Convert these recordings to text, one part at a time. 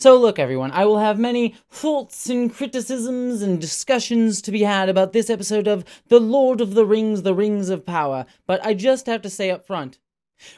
So look everyone, I will have many thoughts and criticisms and discussions to be had about this episode of The Lord of the Rings of Power, but I just have to say up front,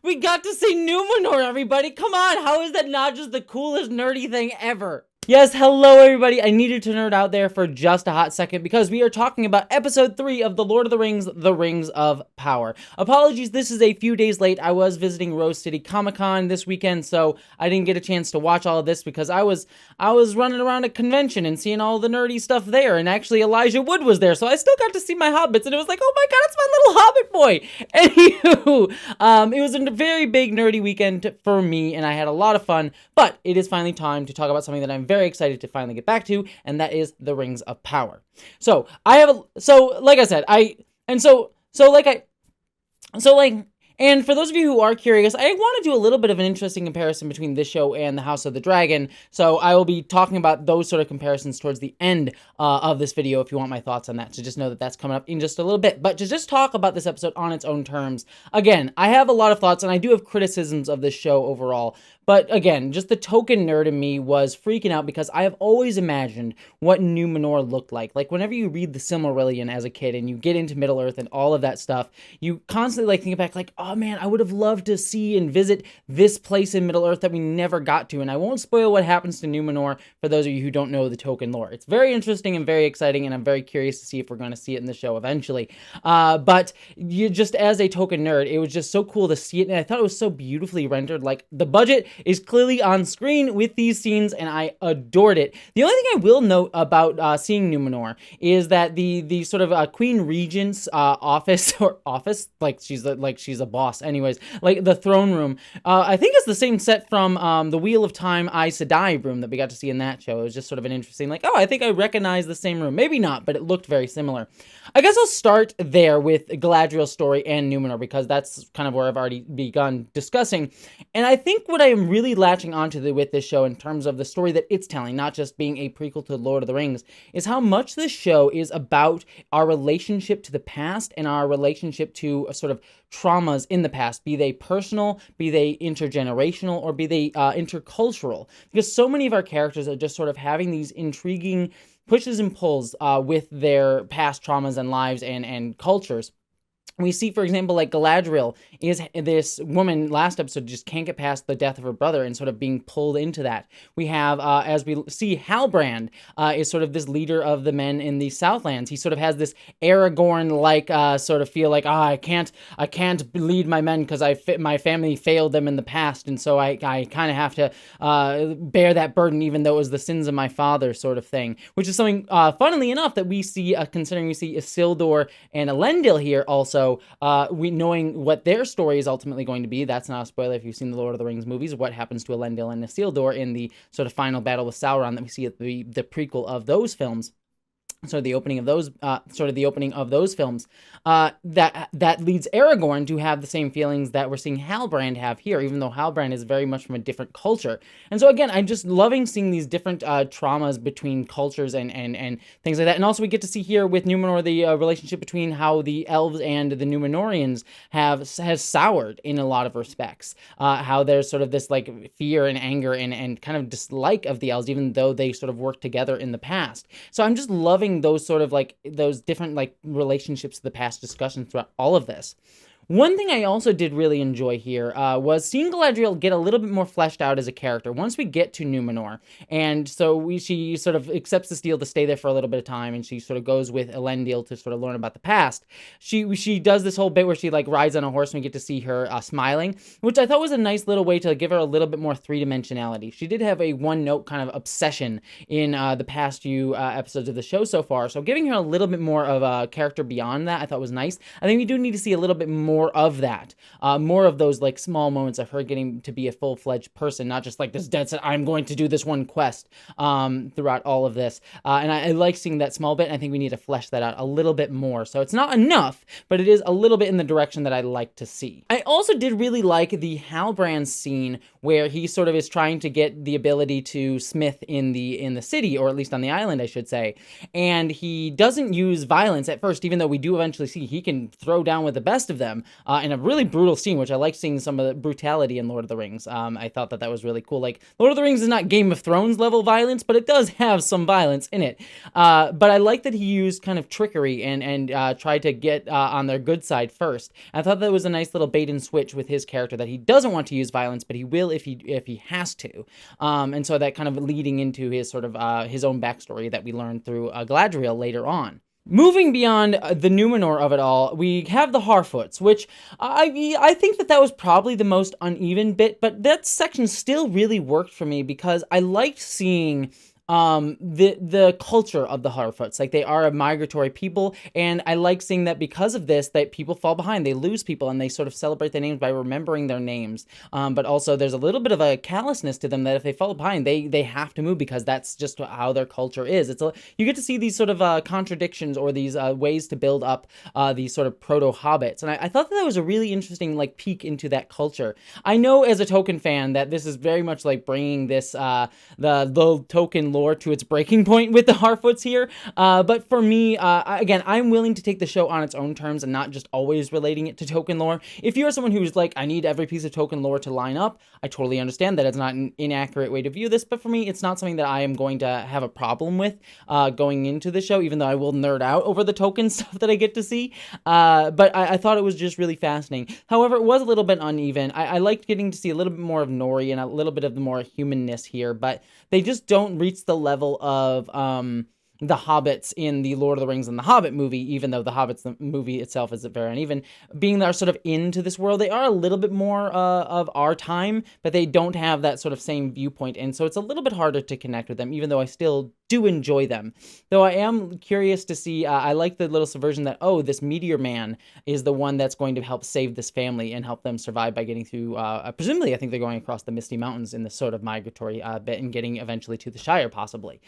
we got to see Numenor, everybody! Come on, how is that not just the coolest nerdy thing ever? Yes, hello everybody, I needed to nerd out there for just a hot second because we are talking about episode 3 of The Lord of the Rings of Power. Apologies, this is a few days late. I was visiting Rose City Comic-Con this weekend, so I didn't get a chance to watch all of this because I was running around a convention and seeing all the nerdy stuff there, and actually Elijah Wood was there, so I still got to see my hobbits, and it was like, oh my god, it's my little hobbit boy! Anywho, it was a very big nerdy weekend for me, and I had a lot of fun, but it is finally time to talk about something that I'm very excited to finally get back to, and that is the Rings of Power. So and for those of you who are curious, I want to do a little bit of an interesting comparison between this show and the House of the Dragon, so I will be talking about those sort of comparisons towards the end of this video if you want my thoughts on that, so just know that that's coming up in just a little bit. But to just talk about this episode on its own terms, again, I have a lot of thoughts, and I do have criticisms of this show overall, but again, just the token nerd in me was freaking out because I have always imagined what Numenor looked like. Like, whenever you read the Silmarillion as a kid and you get into Middle-earth and all of that stuff, you constantly think back like, oh man, I would have loved to see and visit this place in Middle-earth that we never got to. And I won't spoil what happens to Numenor for those of you who don't know the Tolkien lore. It's very interesting and very exciting, and I'm very curious to see if we're going to see it in the show eventually. But you just, as a Tolkien nerd, it was just so cool to see it, and I thought it was so beautifully rendered. Like, the budget is clearly on screen with these scenes, and I adored it. The only thing I will note about seeing Numenor is that the sort of Queen Regent's office, like she's a boss, anyways, like the throne room, I think it's the same set from the Wheel of Time Aes Sedai room that we got to see in that show. It was just sort of an interesting, like, oh, I think I recognize the same room. Maybe not, but it looked very similar. I guess I'll start there with Galadriel's story and Numenor, because that's kind of where I've already begun discussing. And I think what I am really latching onto with this show in terms of the story that it's telling, not just being a prequel to Lord of the Rings, is how much this show is about our relationship to the past and our relationship to sort of traumas in the past, be they personal, be they intergenerational, or be they intercultural. Because so many of our characters are just sort of having these intriguing pushes and pulls with their past traumas and lives and cultures. We see, for example, like Galadriel is this woman, last episode, just can't get past the death of her brother and sort of being pulled into that. We have, as we see, Halbrand is sort of this leader of the men in the Southlands. He sort of has this Aragorn-like sort of feel like, I can't lead my men because my family failed them in the past, and so I kind of have to bear that burden even though it was the sins of my father sort of thing, which is something, funnily enough, that we see, considering we see Isildur and Elendil here also. We knowing what their story is ultimately going to be. That's not a spoiler if you've seen the Lord of the Rings movies. What happens to Elendil and Isildur in the sort of final battle with Sauron that we see at the prequel of those films. So the opening of those, films, that leads Aragorn to have the same feelings that we're seeing Halbrand have here, even though Halbrand is very much from a different culture. And so again, I'm just loving seeing these different traumas between cultures and things like that. And also we get to see here with Numenor the relationship between how the elves and the Númenóreans has soured in a lot of respects. How there's sort of this like fear and anger and kind of dislike of the elves, even though they sort of worked together in the past. So I'm just loving those sort of like those different like relationships to the past discussions throughout all of this. One thing I also did really enjoy here was seeing Galadriel get a little bit more fleshed out as a character once we get to Numenor. And so she sort of accepts this deal to stay there for a little bit of time, and she sort of goes with Elendil to sort of learn about the past. She does this whole bit where she like rides on a horse and we get to see her smiling, which I thought was a nice little way to give her a little bit more three-dimensionality. She did have a one-note kind of obsession in the past few episodes of the show so far, so giving her a little bit more of a character beyond that I thought was nice. I think we do need to see a little bit more of that, more of those like small moments of her getting to be a full-fledged person, not just like this dead set, I'm going to do this one quest throughout all of this. And I like seeing that small bit, and I think we need to flesh that out a little bit more. So it's not enough, but it is a little bit in the direction that I like to see. I also did really like the Halbrand scene where he sort of is trying to get the ability to smith in the city, or at least on the island, I should say. And he doesn't use violence at first, even though we do eventually see he can throw down with the best of them. in a really brutal scene, which I like seeing some of the brutality in Lord of the Rings. I thought that was really cool. Like, Lord of the Rings is not Game of Thrones level violence, but it does have some violence in it. But I like that he used kind of trickery and tried to get on their good side first. I thought that was a nice little bait and switch with his character, that he doesn't want to use violence, but he will if he has to. And so that kind of leading into his sort of his own backstory that we learned through Galadriel later on. Moving beyond the Numenor of it all, we have the Harfoots, which I think that was probably the most uneven bit, but that section still really worked for me because I liked seeing the culture of the Harfoots. Like, they are a migratory people, and I like seeing that because of this, that people fall behind, they lose people, and they sort of celebrate their names by remembering their names. But also there's a little bit of a callousness to them that if they fall behind, they have to move because that's just how their culture is. You get to see these sort of contradictions or these ways to build up these sort of proto-hobbits, and I thought that was a really interesting like peek into that culture. I know as a Tolkien fan that this is very much like bringing this the Tolkien lore to its breaking point with the Harfoots here, but for me, again, I'm willing to take the show on its own terms and not just always relating it to Tolkien lore. If you're someone who's like, I need every piece of Tolkien lore to line up, I totally understand that. It's not an inaccurate way to view this, but for me, it's not something that I am going to have a problem with going into the show, even though I will nerd out over the Tolkien stuff that I get to see, but I thought it was just really fascinating. However, it was a little bit uneven. I liked getting to see a little bit more of Nori and a little bit of the more humanness here, but they just don't reach the level of the hobbits in the Lord of the Rings and the Hobbit movie, even though the Hobbits the movie itself is very uneven. Being they're sort of into this world, they are a little bit more of our time, but they don't have that sort of same viewpoint, and so it's a little bit harder to connect with them, even though I still do enjoy them. Though I am curious to see, I like the little subversion that, oh, this Meteor Man is the one that's going to help save this family and help them survive by getting through, presumably I think they're going across the Misty Mountains in this sort of migratory bit and getting eventually to the Shire, possibly.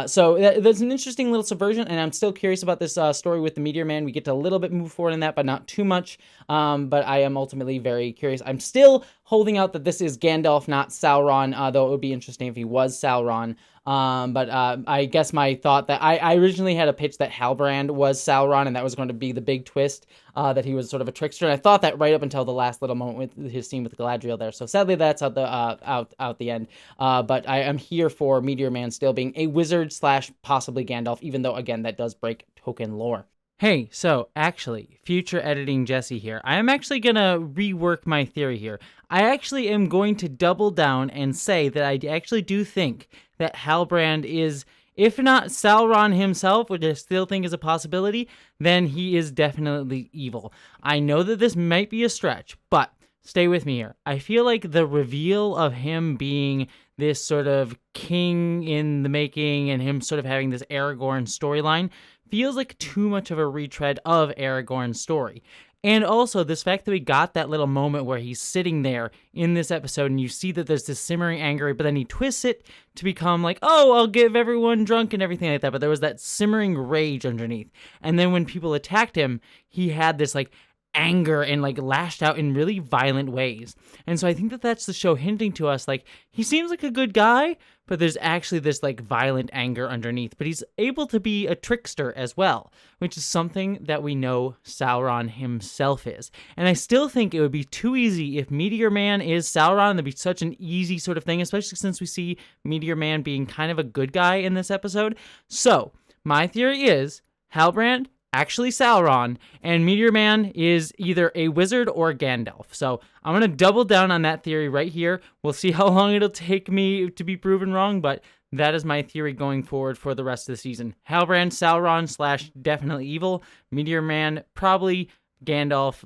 So there's an interesting little subversion, and I'm still curious about this story with the Meteor Man. We get to a little bit move forward in that, but not too much. But I am ultimately very curious. I'm still holding out that this is Gandalf, not Sauron, though it would be interesting if he was Sauron. But I guess my thought that I originally had a pitch that Halbrand was Sauron, and that was going to be the big twist, that he was sort of a trickster. And I thought that right up until the last little moment with his scene with Galadriel there. So sadly, that's out the end. But I am here for Meteor Man still being a wizard / possibly Gandalf, even though again that does break Tolkien lore. Hey, so actually, future editing Jessie here. I am actually going to rework my theory here. I actually am going to double down and say that I actually do think that Halbrand is, if not Sauron himself, which I still think is a possibility, then he is definitely evil. I know that this might be a stretch, but stay with me here. I feel like the reveal of him being this sort of king in the making and him sort of having this Aragorn storyline feels like too much of a retread of Aragorn's story. And also, this fact that we got that little moment where he's sitting there in this episode and you see that there's this simmering anger, but then he twists it to become like, oh, I'll give everyone drunk and everything like that. But there was that simmering rage underneath. And then when people attacked him, he had this like anger and like lashed out in really violent ways. And so I think that that's the show hinting to us, like, he seems like a good guy, but there's actually this like violent anger underneath, but he's able to be a trickster as well, which is something that we know Sauron himself is. And I still think it would be too easy if Meteor Man is Sauron. That'd be such an easy sort of thing, especially since we see Meteor Man being kind of a good guy in this episode. So my theory is Halbrand actually Sauron, and Meteor Man is either a wizard or Gandalf. So I'm going to double down on that theory right here. We'll see how long it'll take me to be proven wrong, but that is my theory going forward for the rest of the season. Halbrand, Sauron / definitely evil. Meteor Man, probably Gandalf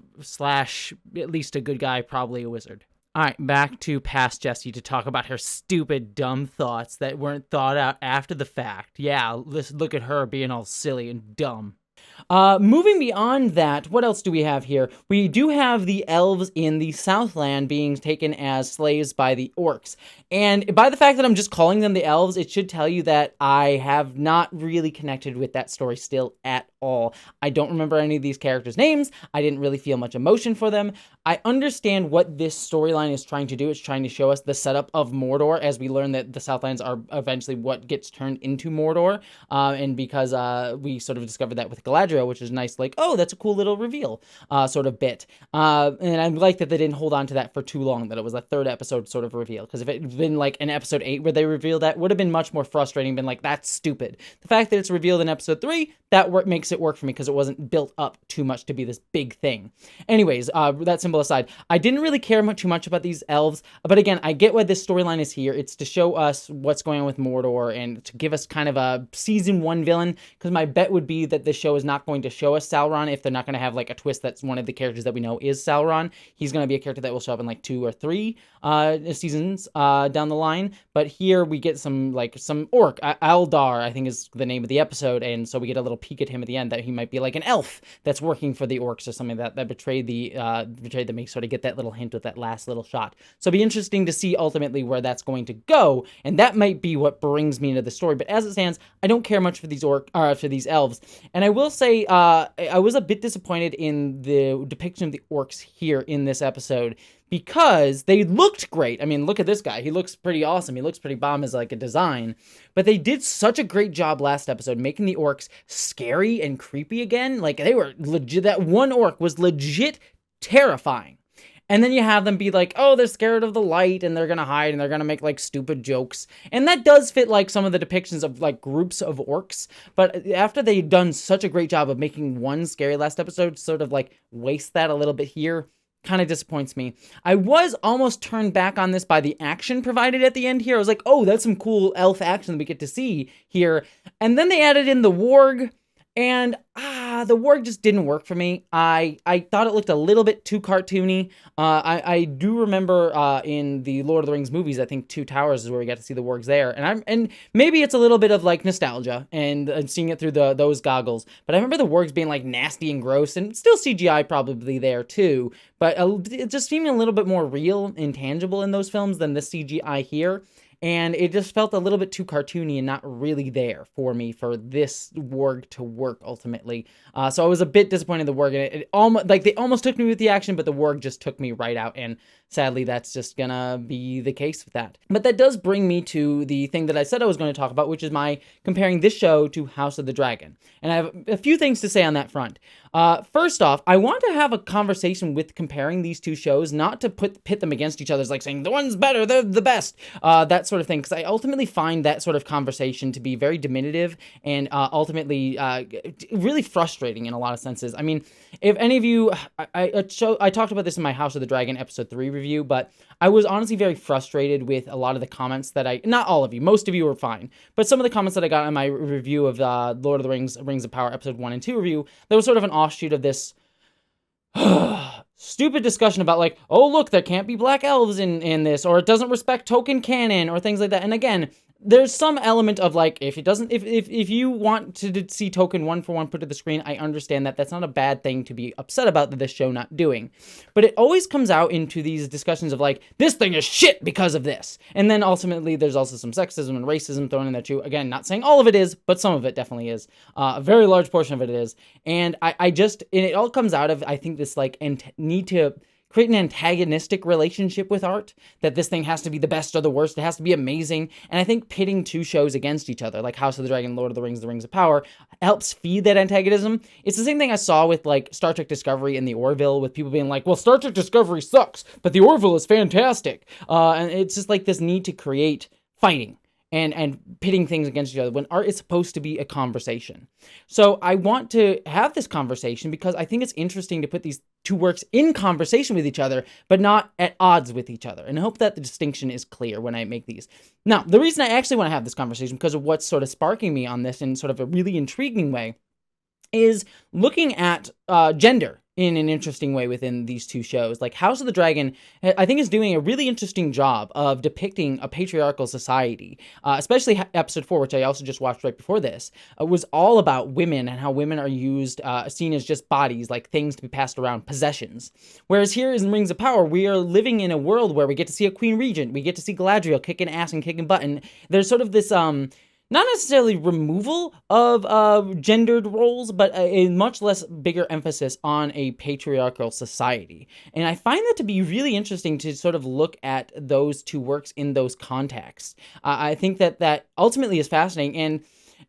/ at least a good guy, probably a wizard. All right, back to past Jessie to talk about her stupid, dumb thoughts that weren't thought out after the fact. Yeah, let's look at her being all silly and dumb. Moving beyond that, what else do we have here? We do have the elves in the Southland being taken as slaves by the orcs. And by the fact that I'm just calling them the elves, it should tell you that I have not really connected with that story still at all. I don't remember any of these characters' names. I didn't really feel much emotion for them. I understand what this storyline is trying to do. It's trying to show us the setup of Mordor as we learn that the Southlands are eventually what gets turned into Mordor. And because we sort of discovered that with Galadriel, Galadriel, which is nice, like, oh, that's a cool little reveal sort of bit. And I like that they didn't hold on to that for too long, that it was a third episode sort of reveal, because if it had been like in episode 8 where they revealed that, would have been much more frustrating, been like, that's stupid. The fact that it's revealed in episode 3, that makes it work for me, because it wasn't built up too much to be this big thing. Anyways, that symbol aside, I didn't really care too much about these elves, but again, I get why this storyline is here. It's to show us what's going on with Mordor, and to give us kind of a season 1 villain, because my bet would be that this show is not going to show us Sauron if they're not going to have like a twist that's one of the characters that we know is Sauron. He's going to be a character that will show up in like 2 or 3 seasons down the line, but here we get some orc. Eldar, I think, is the name of the episode, and so we get a little peek at him at the end that he might be like an elf that's working for the orcs or something that betrayed them. We sort of get that little hint with that last little shot. So it'll be interesting to see ultimately where that's going to go, and that might be what brings me into the story. But as it stands, I don't care much for these for these elves, and I will say I was a bit disappointed in the depiction of the orcs here in this episode, because they looked great. I mean, look at this guy. He looks pretty awesome. He looks pretty bomb as like a design. But they did such a great job last episode making the orcs scary and creepy again. Like, they were legit. That one orc was legit terrifying. And then you have them be like, oh, they're scared of the light and they're going to hide and they're going to make like stupid jokes. And that does fit like some of the depictions of like groups of orcs. But after they've done such a great job of making one scary last episode, sort of like waste that a little bit here, kind of disappoints me. I was almost turned back on this by the action provided at the end here. I was like, oh, that's some cool elf action that we get to see here. And then they added in the warg, and the warg just didn't work for me. I thought it looked a little bit too cartoony. I do remember in the Lord of the Rings movies, I think Two Towers is where we got to see the wargs there, and maybe it's a little bit of like nostalgia and seeing it through those goggles. But I remember the wargs being like nasty and gross, and still CGI probably there too. But it just seemed a little bit more real and tangible in those films than the CGI here. And it just felt a little bit too cartoony and not really there for me for this warg to work ultimately. So I was a bit disappointed in the warg, and it almost they almost took me with the action, but the warg just took me right out. And sadly, that's just gonna be the case with that. But that does bring me to the thing that I said I was going to talk about, which is my comparing this show to House of the Dragon. And I have a few things to say on that front. First off, I want to have a conversation with comparing these two shows, not to pit them against each other, like saying the one's better, they're the best, that sort of thing, because I ultimately find that sort of conversation to be very diminutive and ultimately really frustrating in a lot of senses. I mean, if any of you, I talked about this in my House of the Dragon episode 3 review, but I was honestly very frustrated with a lot of the comments that not all of you, most of you were fine, but some of the comments that I got in my review of Lord of the Rings, Rings of Power episode 1 and 2 review, there was sort of an offshoot of this stupid discussion about like, oh, look, there can't be black elves in this, or it doesn't respect Tolkien canon, or things like that. And again, there's some element of like, if you want to see Tolkien one for one put to the screen, I understand that. That's not a bad thing to be upset about that this show not doing. But it always comes out into these discussions of like, this thing is shit because of this. And then ultimately there's also some sexism and racism thrown in there too. Again, not saying all of it is, but some of it definitely is. A very large portion of it is. And it all comes out of, I think, this like need to create an antagonistic relationship with art, that this thing has to be the best or the worst, it has to be amazing. And I think pitting two shows against each other, like House of the Dragon, Lord of the Rings of Power, helps feed that antagonism. It's the same thing I saw with like Star Trek Discovery and the Orville, with people being like, well, Star Trek Discovery sucks, but the Orville is fantastic. And it's just like this need to create fighting and pitting things against each other when art is supposed to be a conversation. So I want to have this conversation because I think it's interesting to put these two works in conversation with each other, but not at odds with each other. And I hope that the distinction is clear when I make these. Now, the reason I actually want to have this conversation, because of what's sort of sparking me on this in sort of a really intriguing way, is looking at gender in an interesting way within these two shows. Like House of the Dragon, I think, is doing a really interesting job of depicting a patriarchal society, especially episode 4, which I also just watched right before this, was all about women and how women are used, seen as just bodies, like things to be passed around, possessions. Whereas here in Rings of Power, we are living in a world where we get to see a queen regent, we get to see Galadriel kicking ass and kicking butt, and there's sort of this, not necessarily removal of gendered roles, but a much less bigger emphasis on a patriarchal society. And I find that to be really interesting to sort of look at those two works in those contexts. I think that ultimately is fascinating. And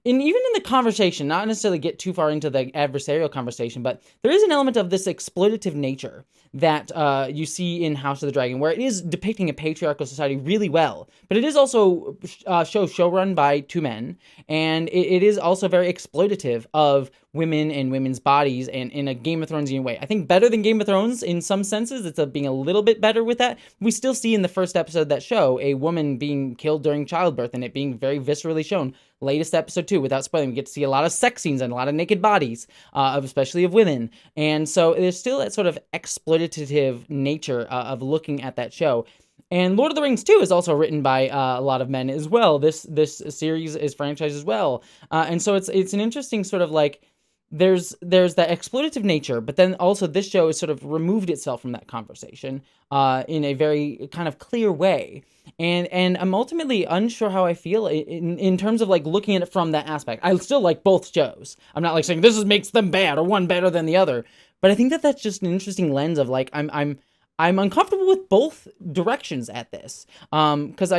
and even in the conversation, not necessarily get too far into the adversarial conversation, but there is an element of this exploitative nature that you see in House of the Dragon, where it is depicting a patriarchal society really well, but it is also showrun by two men, and it is also very exploitative of women and women's bodies, and in a Game of Thronesian way. I think better than Game of Thrones in some senses. It's being a little bit better with that. We still see in the first episode of that show a woman being killed during childbirth, and it being very viscerally shown. Latest episode 2, without spoiling, we get to see a lot of sex scenes and a lot of naked bodies, especially of women. And so there's still that sort of exploitative nature of looking at that show. And Lord of the Rings 2 is also written by a lot of men as well. This series is franchised as well. And so it's an interesting sort of like, there's that exploitative nature, but then also this show has sort of removed itself from that conversation in a very kind of clear way. And I'm ultimately unsure how I feel in terms of like looking at it from that aspect. I still like both shows. I'm not like saying makes them bad or one better than the other, but I think that that's just an interesting lens of like I'm uncomfortable with both directions at this. Because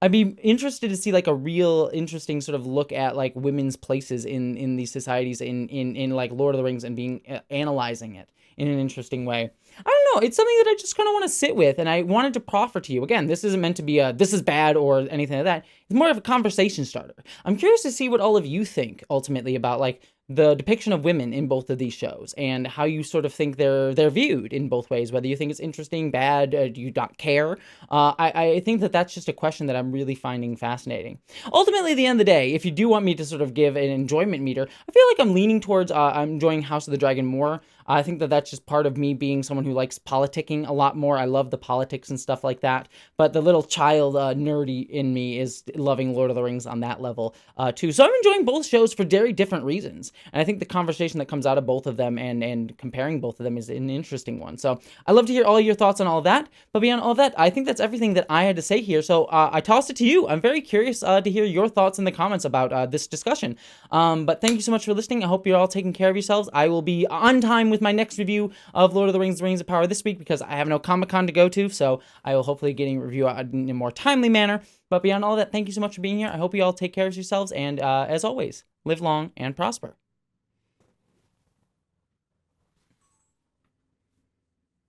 I'd be interested to see like a real interesting sort of look at like women's places in these societies in like Lord of the Rings, and being analyzing it in an interesting way. I don't know. It's something that I just kind of want to sit with, and I wanted to proffer to you. Again, this isn't meant to be this is bad or anything like that. It's more of a conversation starter. I'm curious to see what all of you think ultimately about like the depiction of women in both of these shows, and how you sort of think they're viewed in both ways, whether you think it's interesting, bad, do you not care? I think that that's just a question that I'm really finding fascinating. Ultimately, at the end of the day, if you do want me to sort of give an enjoyment meter, I feel like I'm leaning towards I'm enjoying House of the Dragon more. I think that that's just part of me being someone who likes politicking a lot more. I love the politics and stuff like that. But the little child nerdy in me is loving Lord of the Rings on that level too. So I'm enjoying both shows for very different reasons. And I think the conversation that comes out of both of them and comparing both of them is an interesting one. So I'd love to hear all your thoughts on all of that. But beyond all of that, I think that's everything that I had to say here. So I toss it to you. I'm very curious to hear your thoughts in the comments about this discussion. But thank you so much for listening. I hope you're all taking care of yourselves. I will be on time with my next review of Lord of the Rings of Power this week, because I have no Comic-Con to go to, so I will hopefully getting a review out in a more timely manner. But beyond all that, thank you so much for being here. I hope you all take care of yourselves, and as always, live long and prosper.